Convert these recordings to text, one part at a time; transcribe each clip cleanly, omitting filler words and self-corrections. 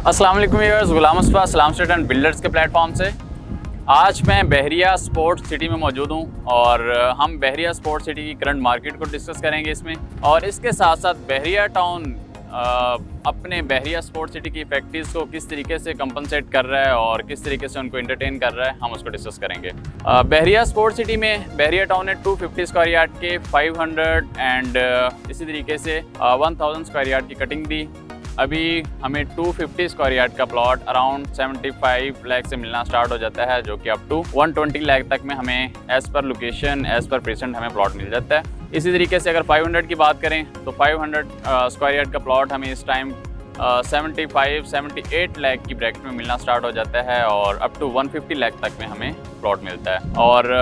अस्सलाम वालेकुम व्यूअर्स, गुलाम मुस्तफा सलाम स्टेट एंड बिल्डर्स के प्लेटफॉर्म से आज मैं बहरिया स्पोर्ट्स सिटी में मौजूद हूं और हम बहरिया स्पोर्ट्स सिटी की करंट मार्केट को डिस्कस करेंगे इसमें, और इसके साथ साथ बहरिया टाउन अपने बहरिया स्पोर्ट्स सिटी की फैक्ट्रीज़ को किस तरीके से कंपनसेट कर रहा है और किस तरीके से उनको एंटरटेन कर रहा है, हम उसको डिस्कस करेंगे। बहरिया स्पोर्ट्स सिटी में बहरिया टाउन ने 250 स्क्वायर यार्ड के 500 एंड इसी तरीके से 1000 स्क्वायर यार्ड की कटिंग दी। अभी हमें 250 स्क्वायर यार्ड का प्लॉट अराउंड 75 लाख से मिलना स्टार्ट हो जाता है, जो कि अप टू 120 लाख तक में हमें as per location as per present हमें प्लॉट मिल जाता है। इसी तरीके से अगर 500 की बात करें तो 500 स्क्वायर यार्ड का प्लॉट हमें इस टाइम 75-78 लाख की ब्रैकेट में मिलना स्टार्ट हो जाता है और अप टू 150 लाख तक में हमें प्लॉट मिलता है। और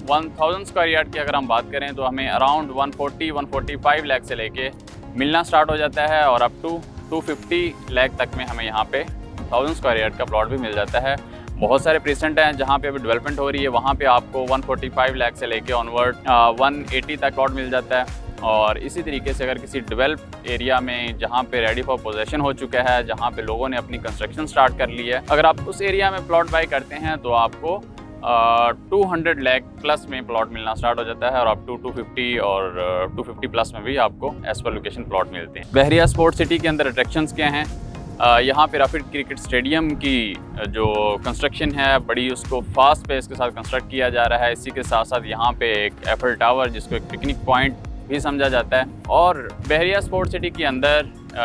1000 स्क्वायर यार्ड की अगर हम बात करें तो हमें अराउंड 140-145 लाख से लेके मिलना स्टार्ट हो जाता है और अप टू 250 लाख तक में हमें यहाँ पे 1000 स्क्वायर यार्ड का प्लॉट भी मिल जाता है। बहुत सारे प्रेजेंट हैं जहाँ पे अभी डेवलपमेंट हो रही है, वहाँ पे आपको 145 लाख से लेके ऑनवर्ड 180 तक प्लॉट मिल जाता है। और इसी तरीके से अगर किसी डेवलप एरिया में जहाँ पे रेडी फॉर पोजेशन हो चुका है, जहाँ पे लोगों ने अपनी कंस्ट्रक्शन स्टार्ट कर ली है, अगर आप उस एरिया में प्लॉट बाई करते हैं तो आपको 200 लाख प्लस में प्लॉट मिलना स्टार्ट हो जाता है और अप टू 250 और 250 प्लस में भी आपको एज पर लोकेशन प्लॉट मिलते हैं। बहरिया स्पोर्ट्स सिटी के अंदर अट्रैक्शंस क्या हैं? यहाँ पे राफिड क्रिकेट स्टेडियम की जो कंस्ट्रक्शन है बड़ी उसको फास्ट पेस के साथ कंस्ट्रक्ट किया जा रहा है। इसी के साथ साथ यहाँ पे एक एफल टावर जिसको एक पिकनिक पॉइंट भी समझा जाता है। और बहरिया स्पोर्ट्स सिटी के अंदर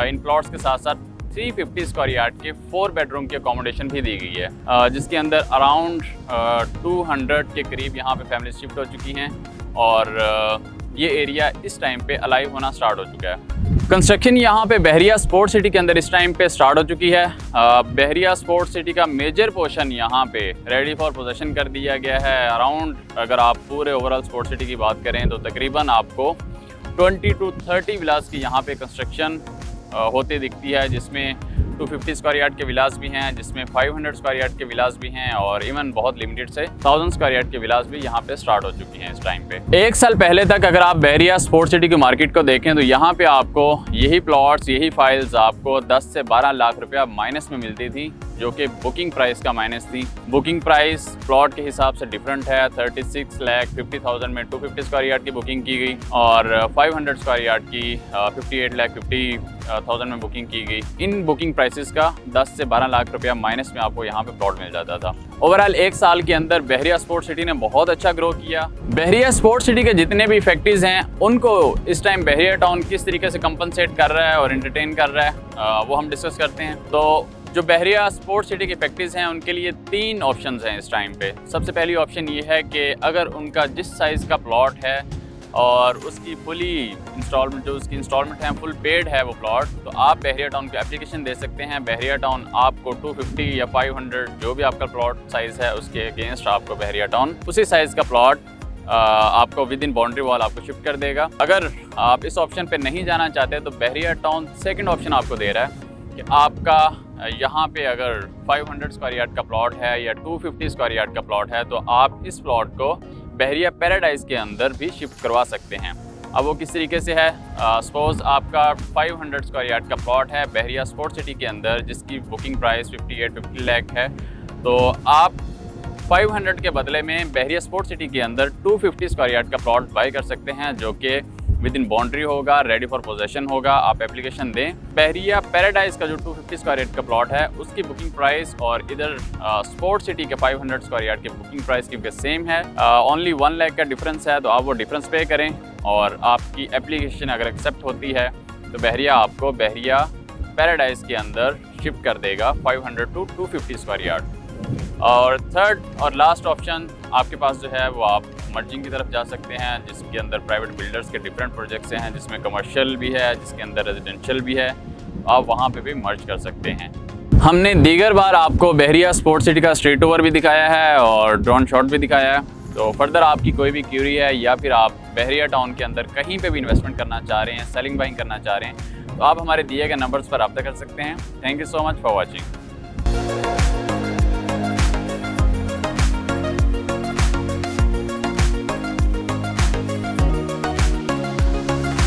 इन प्लॉट्स के साथ साथ 350 स्क्वायर यार्ड के 4 बेडरूम की अकोमोडेशन भी दी गई है, जिसके अंदर अराउंड 200 के करीब यहाँ पे फैमिली शिफ्ट हो चुकी हैं और ये एरिया इस टाइम पे अलाइव होना स्टार्ट हो चुका है। कंस्ट्रक्शन यहाँ पे बहरिया स्पोर्ट्स सिटी के अंदर इस टाइम पे स्टार्ट हो चुकी है। बहरिया स्पोर्ट्स सिटी का मेजर पोर्शन यहाँ पे रेडी फॉर पोजेशन कर दिया गया है। अराउंड अगर आप पूरे ओवरऑल स्पोर्ट्स सिटी की बात करें तो तकरीबन आपको 20 to 30 विलास की यहाँ पे कंस्ट्रक्शन होते दिखती है, जिसमें 250 स्क्वायर यार्ड के विलास भी हैं, जिसमें 500 स्क्वायर यार्ड के विलास भी हैं और इवन बहुत लिमिटेड से 1000 स्क्वायर यार्ड के विलास भी यहाँ पे स्टार्ट हो चुकी हैं इस टाइम पे। एक साल पहले तक अगर आप बहरिया स्पोर्ट्स सिटी की मार्केट को देखें तो यहाँ पे आपको यही प्लॉट्स, यही फाइल्स आपको 10 से 12 लाख रुपया माइनस में मिलती थी, जो कि बुकिंग प्राइस का माइनस थी। बुकिंग प्राइस प्लॉट के हिसाब से डिफरेंट है। 36,50,000 में 250 स्क्वायर यार्ड की बुकिंग की गई और 500 स्क्वायर यार्ड की 58,50,000 में बुकिंग की गई। इन बुकिंग प्राइसेस का 10 से 12 लाख रुपया माइनस में आपको यहाँ पे प्लॉट मिल जाता था। ओवरऑल एक साल के अंदर बहरिया स्पोर्ट्स सिटी ने बहुत अच्छा ग्रो किया। बहरिया स्पोर्ट्स सिटी के जितने भी फैक्ट्रीज हैं उनको इस टाइम बहरिया टाउन किस तरीके से कंपनसेट कर रहा है और एंटरटेन कर रहा है वो हम डिस्कस करते हैं। तो जो बहरिया स्पोर्ट्स सिटी की फैक्ट्रीज हैं उनके लिए 3 ऑप्शंस हैं इस टाइम पे। सबसे पहली ऑप्शन ये है कि अगर उनका जिस साइज़ का प्लॉट है और उसकी फुली इंस्टॉलमेंट जो उसकी इंस्टॉलमेंट है फुल पेड है वो प्लॉट, तो आप बहरिया टाउन की एप्लीकेशन दे सकते हैं। बहरिया टाउन आपको 250 या 500 जो भी आपका प्लॉट साइज़ है उसके अगेंस्ट आपको बहरिया टाउन उसी साइज़ का प्लॉट आपको विद इन बाउंड्री वॉल आपको शिफ्ट कर देगा। अगर आप इस ऑप्शन पे नहीं जाना चाहते तो बहरिया टाउन सेकंड ऑप्शन आपको दे रहा है कि आपका यहाँ पे अगर 500 स्क्वायर यार्ड का प्लॉट है या 250 स्क्वायर यार्ड का प्लॉट है तो आप इस प्लॉट को बहरिया पैराडाइज के अंदर भी शिफ्ट करवा सकते हैं। अब वो किस तरीके से है? सपोज आपका 500 स्क्वायर यार्ड का प्लॉट है बहरिया स्पोर्ट्स सिटी के अंदर जिसकी बुकिंग प्राइस 50 लाख है, तो आप 500 के बदले में बहरिया स्पोर्ट्स सिटी के अंदर 250 स्क्वायर यार्ड का प्लॉट बाई कर सकते हैं, जो कि विद इन बाउंड्री होगा, रेडी फॉर पोजेशन होगा। आप एप्लीकेशन दें। बहरिया पैराडाइज का जो 250 स्क्वायर यार्ड का प्लॉट है उसकी बुकिंग प्राइस और इधर स्पोर्ट्स सिटी के 500 स्क्वायर यार्ड की बुकिंग प्राइस क्योंकि सेम है, ओनली 1 लाख का डिफरेंस है, तो आप वो डिफरेंस पे करें और आपकी एप्लीकेशन अगर एक्सेप्ट होती है तो बहरिया आपको बहरिया पैराडाइज के अंदर शिफ्ट कर देगा 500 to 250 स्क्वायर यार्ड। और थर्ड और लास्ट ऑप्शन आपके पास जो है वो आप मर्जिंग की तरफ जा सकते हैं, जिसके अंदर प्राइवेट बिल्डर्स के डिफरेंट प्रोजेक्ट्स हैं, जिसमें कमर्शियल भी है, जिसके अंदर रेजिडेंशियल भी है, आप वहाँ पे भी मर्ज कर सकते हैं। हमने दीगर बार आपको बहरिया स्पोर्ट्स सिटी का स्ट्रीट ओवर भी दिखाया है और ड्रोन शॉट भी दिखाया है। तो फर्दर आपकी कोई भी क्यूरी है या फिर आप बहरिया टाउन के अंदर कहीं पे भी इन्वेस्टमेंट करना चाह रहे हैं, सेलिंग बाइंग करना चाह रहे हैं, तो आप हमारे दिए गए नंबर्स पर रब्ता कर सकते हैं। Thank you so much for watching.